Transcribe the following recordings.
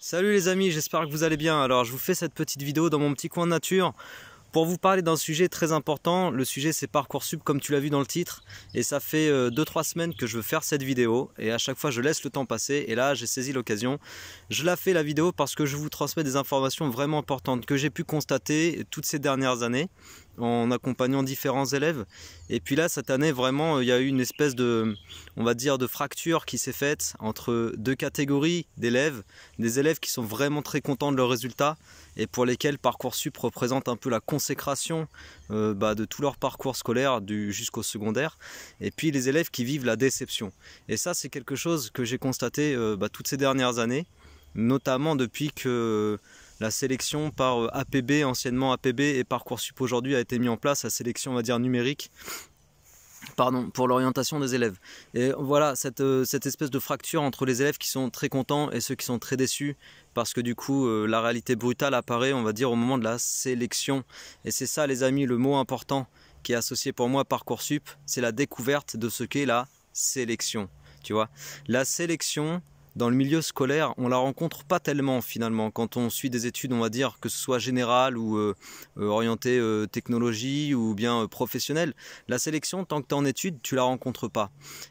Salut les amis, j'espère que vous allez bien. Alors je vous fais cette petite vidéo dans mon petit coin de nature pour vous parler d'un sujet très important. Le sujet c'est Parcoursup comme tu l'as vu dans le titre, et ça fait 2-3 semaines que je veux faire cette vidéo et à chaque fois je laisse le temps passer et là j'ai saisi l'occasion. Je la fais la vidéo parce que je vous transmets des informations vraiment importantes que j'ai pu constater toutes ces dernières années en accompagnant différents élèves. Et puis là cette année vraiment il y a eu une espèce de, on va dire, de fracture qui s'est faite entre deux catégories d'élèves. Des élèves qui sont vraiment très contents de leurs résultats et pour lesquels Parcoursup représente un peu la consécration de tout leur parcours scolaire jusqu'au secondaire, et puis les élèves qui vivent la déception. Et ça c'est quelque chose que j'ai constaté toutes ces dernières années, notamment depuis que la sélection par APB, anciennement APB, et Parcoursup aujourd'hui a été mis en place, la sélection on va dire numérique, pour l'orientation des élèves. Et voilà cette espèce de fracture entre les élèves qui sont très contents et ceux qui sont très déçus, parce que du coup la réalité brutale apparaît, on va dire, au moment de la sélection. Et c'est ça les amis, le mot important qui est associé pour moi à Parcoursup, c'est la découverte de ce qu'est la sélection. Tu vois, la sélection dans le milieu scolaire, on la rencontre pas tellement finalement quand on suit des études, on va dire, que ce soit générales ou orientées technologie ou bien professionnelle. La sélection, tant que tu es en études, tu la rencontres pas.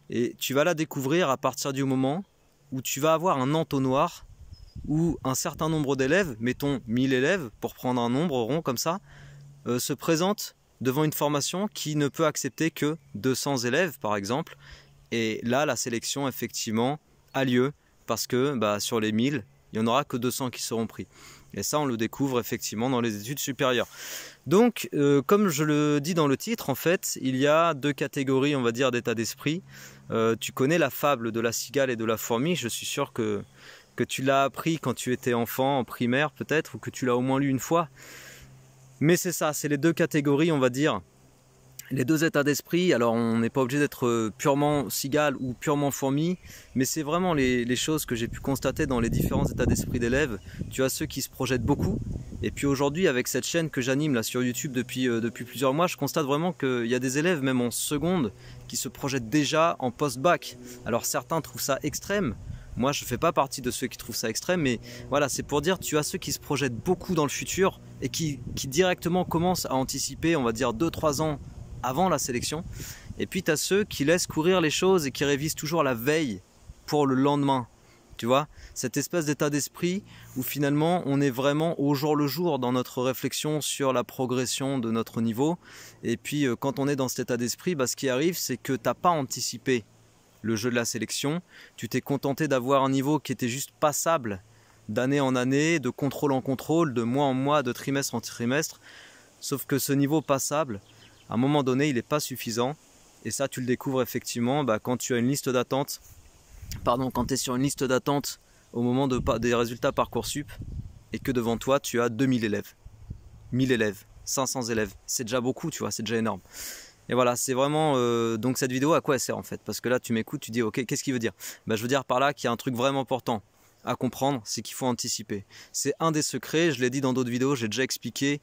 Et tu vas la découvrir à partir du moment où tu vas avoir un entonnoir où un certain nombre d'élèves, mettons 1000 élèves pour prendre un nombre rond comme ça, se présentent devant une formation qui ne peut accepter que 200 élèves par exemple. Et là, la sélection effectivement a lieu, parce que sur les 1000, il n'y en aura que 200 qui seront pris. Et ça, on le découvre effectivement dans les études supérieures. Donc, comme je le dis dans le titre, en fait, il y a deux catégories, on va dire, d'état d'esprit. Tu connais la fable de la cigale et de la fourmi, je suis sûr que tu l'as appris quand tu étais enfant, en primaire peut-être, ou que tu l'as au moins lu une fois. Mais c'est ça, c'est les deux catégories, on va dire, les deux états d'esprit. Alors on n'est pas obligé d'être purement cigale ou purement fourmi, mais c'est vraiment les choses que j'ai pu constater dans les différents états d'esprit d'élèves. Tu as ceux qui se projettent beaucoup, et puis aujourd'hui avec cette chaîne que j'anime là sur YouTube depuis plusieurs mois, je constate vraiment qu'il y a des élèves même en seconde qui se projettent déjà en post-bac. Alors certains trouvent ça extrême, moi je ne fais pas partie de ceux qui trouvent ça extrême, mais voilà, c'est pour dire, tu as ceux qui se projettent beaucoup dans le futur et qui directement commencent à anticiper, on va dire 2-3 ans avant la sélection. Et puis tu as ceux qui laissent courir les choses et qui révisent toujours la veille pour le lendemain. Tu vois, cette espèce d'état d'esprit où finalement on est vraiment au jour le jour dans notre réflexion sur la progression de notre niveau. Et puis quand on est dans cet état d'esprit, ce qui arrive, c'est que tu n'as pas anticipé le jeu de la sélection. Tu t'es contenté d'avoir un niveau qui était juste passable d'année en année, de contrôle en contrôle, de mois en mois, de trimestre en trimestre. Sauf que ce niveau passable, à un moment donné, il n'est pas suffisant. Et ça, tu le découvres effectivement quand tu as une liste d'attente. Quand tu es sur une liste d'attente au moment des résultats Parcoursup et que devant toi, tu as 2000 élèves, 1000 élèves, 500 élèves. C'est déjà beaucoup, tu vois, c'est déjà énorme. Et voilà, c'est vraiment... donc cette vidéo, à quoi elle sert en fait? Parce que là, tu m'écoutes, tu dis, ok, qu'est-ce qu'il veut dire? Je veux dire par là qu'il y a un truc vraiment important à comprendre, c'est qu'il faut anticiper. C'est un des secrets, je l'ai dit dans d'autres vidéos, j'ai déjà expliqué,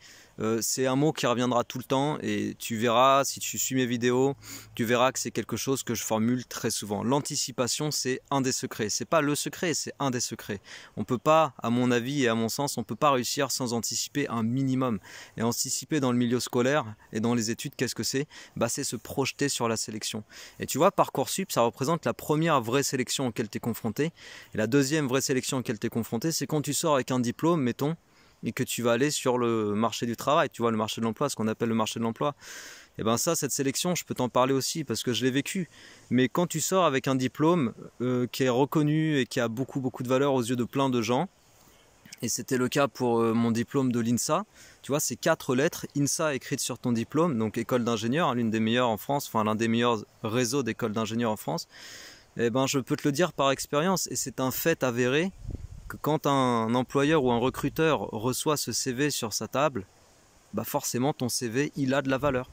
c'est un mot qui reviendra tout le temps et tu verras, si tu suis mes vidéos, tu verras que c'est quelque chose que je formule très souvent. L'anticipation, c'est un des secrets, c'est pas le secret, c'est un des secrets. On peut pas, à mon avis et à mon sens, on peut pas réussir sans anticiper un minimum. Et anticiper dans le milieu scolaire et dans les études, qu'est-ce que c'est? C'est se projeter sur la sélection. Et tu vois, Parcoursup, ça représente la première vraie sélection auquel tu es confronté. Et la deuxième vraie sélection auquel tu es confronté, c'est quand tu sors avec un diplôme, mettons, et que tu vas aller sur le marché du travail, tu vois, le marché de l'emploi, ce qu'on appelle le marché de l'emploi. Et ça, cette sélection, je peux t'en parler aussi parce que je l'ai vécu. Mais quand tu sors avec un diplôme qui est reconnu et qui a beaucoup de valeur aux yeux de plein de gens, et c'était le cas pour mon diplôme de l'INSA, tu vois, c'est 4 lettres, INSA écrites sur ton diplôme, donc école d'ingénieur, l'une des meilleures en France, enfin l'un des meilleurs réseaux d'écoles d'ingénieurs en France. Je peux te le dire par expérience, et c'est un fait avéré, que quand un employeur ou un recruteur reçoit ce CV sur sa table, forcément ton CV il a de la valeur.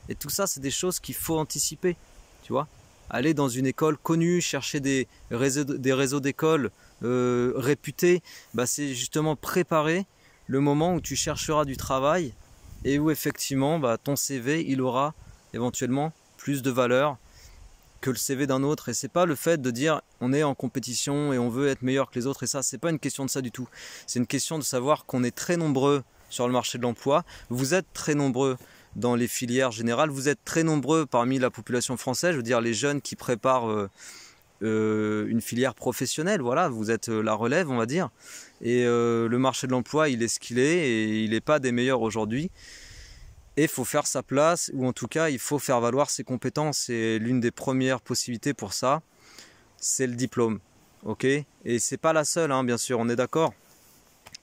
Et tout ça, c'est des choses qu'il faut anticiper, tu vois. Aller dans une école connue, chercher des réseaux d'écoles réputés, c'est justement préparer le moment où tu chercheras du travail et où effectivement ton CV il aura éventuellement plus de valeur que le CV d'un autre. Et c'est pas le fait de dire on est en compétition et on veut être meilleur que les autres. Et ça, c'est pas une question de ça du tout. C'est une question de savoir qu'on est très nombreux sur le marché de l'emploi. Vous êtes très nombreux dans les filières générales. Vous êtes très nombreux parmi la population française. Je veux dire les jeunes qui préparent une filière professionnelle. Voilà, vous êtes la relève, on va dire. Et le marché de l'emploi, il est ce qu'il est et il n'est pas des meilleurs aujourd'hui. Et il faut faire sa place, ou en tout cas, il faut faire valoir ses compétences. Et l'une des premières possibilités pour ça, c'est le diplôme. Ok ? Et c'est pas la seule, hein, bien sûr, on est d'accord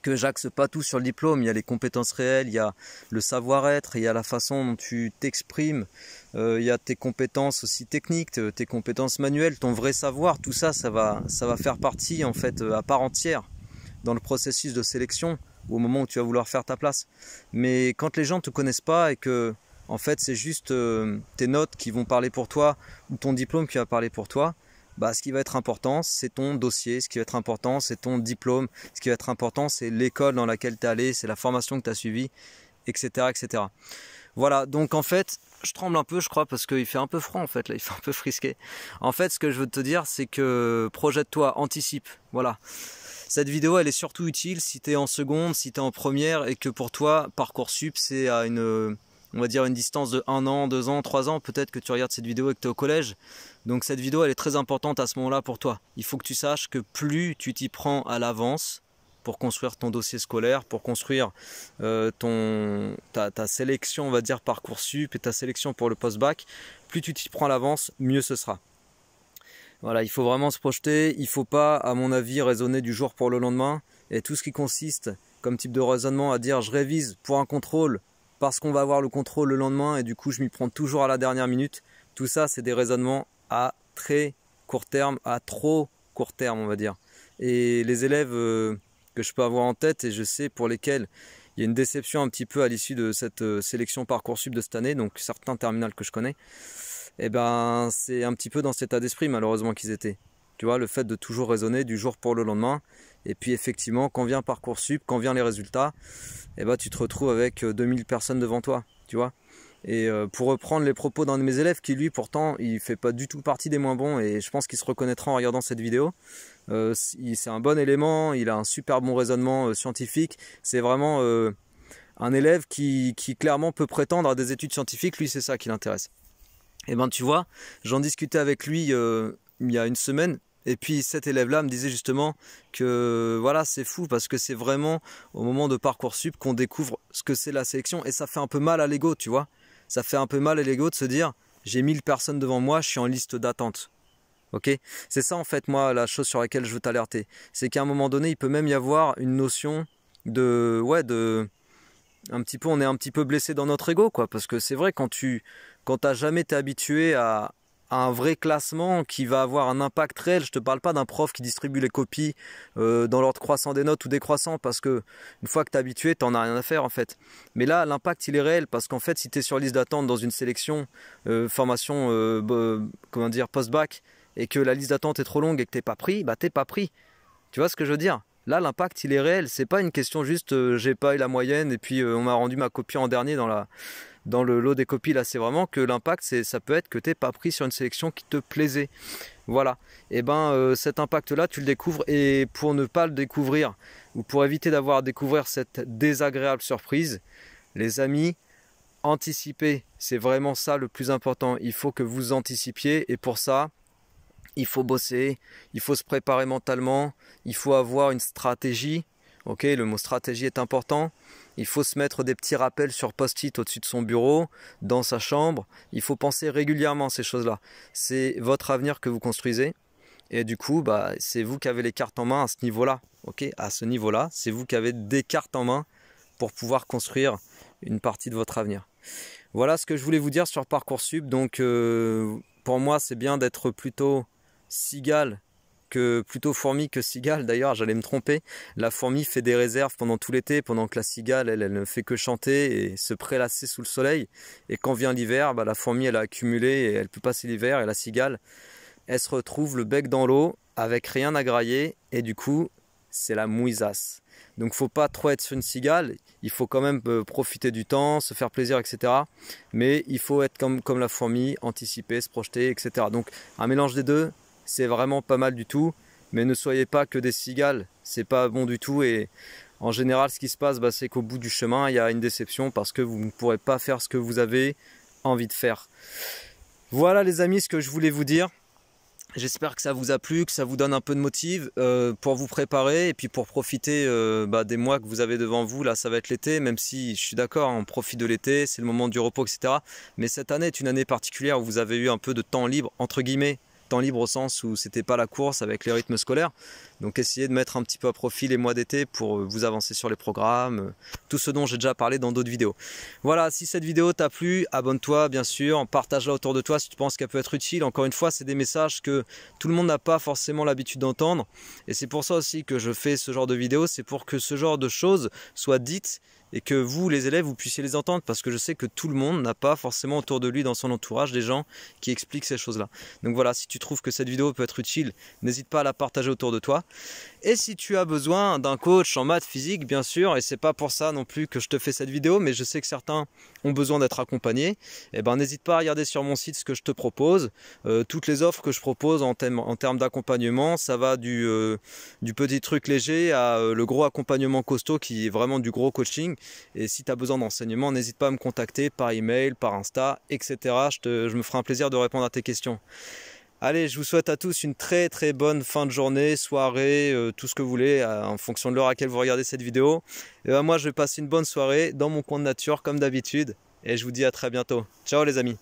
que j'axe pas tout sur le diplôme. Il y a les compétences réelles, il y a le savoir-être, il y a la façon dont tu t'exprimes, il y a tes compétences aussi techniques, tes compétences manuelles, ton vrai savoir. Tout ça, ça va faire partie en fait à part entière dans le processus de sélection au moment où tu vas vouloir faire ta place. Mais quand les gens ne te connaissent pas et que en fait c'est juste tes notes qui vont parler pour toi ou ton diplôme qui va parler pour toi, bah, ce qui va être important c'est ton dossier, ce qui va être important c'est ton diplôme, ce qui va être important c'est l'école dans laquelle tu es allé, c'est la formation que tu as suivie, etc., etc. Voilà, donc en fait je tremble un peu je crois parce qu'il fait un peu froid en fait là, il fait un peu frisqué. En fait ce que je veux te dire c'est que projette-toi, anticipe, voilà. Cette vidéo elle est surtout utile si tu es en seconde, si tu es en première et que pour toi Parcoursup c'est à on va dire une distance de 1 an, 2 ans, 3 ans, peut-être que tu regardes cette vidéo et que tu es au collège. Donc cette vidéo elle est très importante à ce moment-là pour toi. Il faut que tu saches que plus tu t'y prends à l'avance pour construire ton dossier scolaire, pour construire ta sélection on va dire Parcoursup et ta sélection pour le post-bac, plus tu t'y prends à l'avance, mieux ce sera. Voilà, il faut vraiment se projeter, il ne faut pas, à mon avis, raisonner du jour pour le lendemain. Et tout ce qui consiste, comme type de raisonnement, à dire je révise pour un contrôle parce qu'on va avoir le contrôle le lendemain et du coup je m'y prends toujours à la dernière minute. Tout ça, c'est des raisonnements à très court terme, à trop court terme, on va dire. Et les élèves que je peux avoir en tête et je sais pour lesquels il y a une déception un petit peu à l'issue de cette sélection Parcoursup de cette année, donc certains terminales que je connais, et ben c'est un petit peu dans cet état d'esprit malheureusement qu'ils étaient. Tu vois, le fait de toujours raisonner du jour pour le lendemain. Et puis effectivement, quand vient Parcoursup, quand vient les résultats, et ben tu te retrouves avec 2000 personnes devant toi, tu vois. Et pour reprendre les propos d'un de mes élèves qui lui pourtant il fait pas du tout partie des moins bons et je pense qu'il se reconnaîtra en regardant cette vidéo. C'est un bon élément, il a un super bon raisonnement scientifique. C'est vraiment un élève qui clairement peut prétendre à des études scientifiques, lui c'est ça qui l'intéresse. Et ben tu vois, j'en discutais avec lui il y a une semaine, et puis cet élève-là me disait justement que voilà, c'est fou parce que c'est vraiment au moment de Parcoursup qu'on découvre ce que c'est la sélection, et ça fait un peu mal à l'ego, tu vois. Ça fait un peu mal à l'ego de se dire, j'ai 1000 personnes devant moi, je suis en liste d'attente. Ok, c'est ça en fait moi la chose sur laquelle je veux t'alerter. C'est qu'à un moment donné, il peut même y avoir une notion de un petit peu, on est un petit peu blessé dans notre ego, quoi, parce que c'est vrai quand t'as jamais été habitué à un vrai classement qui va avoir un impact réel. Je te parle pas d'un prof qui distribue les copies dans l'ordre croissant des notes ou décroissant, parce que une fois que t'es habitué, t'en as rien à faire en fait. Mais là, l'impact il est réel, parce qu'en fait, si t'es sur liste d'attente dans une sélection formation comment dire post-bac et que la liste d'attente est trop longue et que t'es pas pris, bah t'es pas pris. Tu vois ce que je veux dire? Là, l'impact, il est réel. C'est pas une question juste j'ai pas eu la moyenne et puis on m'a rendu ma copie en dernier dans le lot des copies. Là, c'est vraiment que l'impact, ça peut être que t'es pas pris sur une sélection qui te plaisait. Voilà. Et ben, cet impact-là, tu le découvres. Et pour ne pas le découvrir ou pour éviter d'avoir à découvrir cette désagréable surprise, les amis, anticipez. C'est vraiment ça le plus important. Il faut que vous anticipiez et pour ça, il faut bosser, il faut se préparer mentalement, il faut avoir une stratégie. Ok, le mot stratégie est important. Il faut se mettre des petits rappels sur post-it au-dessus de son bureau, dans sa chambre. Il faut penser régulièrement à ces choses-là. C'est votre avenir que vous construisez. Et du coup, bah, c'est vous qui avez les cartes en main à ce niveau-là. Ok, à ce niveau-là, c'est vous qui avez des cartes en main pour pouvoir construire une partie de votre avenir. Voilà ce que je voulais vous dire sur Parcoursup. Donc, pour moi, c'est bien d'être plutôt cigale que plutôt fourmi que cigale. D'ailleurs, j'allais me tromper. La fourmi fait des réserves pendant tout l'été, pendant que la cigale, elle ne fait que chanter et se prélasser sous le soleil. Et quand vient l'hiver, bah, la fourmi, elle a accumulé et elle peut passer l'hiver. Et la cigale, elle se retrouve le bec dans l'eau avec rien à grailler. Et du coup, c'est la mouisasse. Donc faut pas trop être sur une cigale, il faut quand même profiter du temps, se faire plaisir, etc. Mais il faut être comme la fourmi, anticiper, se projeter, etc. Donc un mélange des deux, c'est vraiment pas mal du tout. Mais ne soyez pas que des cigales, c'est pas bon du tout. Et en général, ce qui se passe, c'est qu'au bout du chemin, il y a une déception parce que vous ne pourrez pas faire ce que vous avez envie de faire. Voilà les amis, ce que je voulais vous dire. J'espère que ça vous a plu, que ça vous donne un peu de motive pour vous préparer et puis pour profiter des mois que vous avez devant vous. Là, ça va être l'été, même si je suis d'accord, on profite de l'été, c'est le moment du repos, etc. Mais cette année est une année particulière où vous avez eu un peu de temps libre, entre guillemets, temps libre au sens où c'était pas la course avec les rythmes scolaires. Donc essayez de mettre un petit peu à profit les mois d'été pour vous avancer sur les programmes, tout ce dont j'ai déjà parlé dans d'autres vidéos. Voilà, si cette vidéo t'a plu, abonne-toi bien sûr, partage-la autour de toi si tu penses qu'elle peut être utile. Encore une fois, c'est des messages que tout le monde n'a pas forcément l'habitude d'entendre. Et c'est pour ça aussi que je fais ce genre de vidéos, c'est pour que ce genre de choses soient dites et que vous, les élèves, vous puissiez les entendre, parce que je sais que tout le monde n'a pas forcément autour de lui, dans son entourage, des gens qui expliquent ces choses-là. Donc voilà, si tu trouves que cette vidéo peut être utile, n'hésite pas à la partager autour de toi. Et si tu as besoin d'un coach en maths, physique, bien sûr, et c'est pas pour ça non plus que je te fais cette vidéo, mais je sais que certains ont besoin d'être accompagnés, et ben n'hésite pas à regarder sur mon site ce que je te propose. Toutes les offres que je propose en termes d'accompagnement, ça va du petit truc léger à le gros accompagnement costaud qui est vraiment du gros coaching. Et si tu as besoin d'enseignement, n'hésite pas à me contacter par email, par Insta, etc. Je me ferai un plaisir de répondre à tes questions. Allez, je vous souhaite à tous une très très bonne fin de journée, soirée, tout ce que vous voulez, en fonction de l'heure à laquelle vous regardez cette vidéo. Et moi, je vais passer une bonne soirée dans mon coin de nature, comme d'habitude. Et je vous dis à très bientôt. Ciao les amis.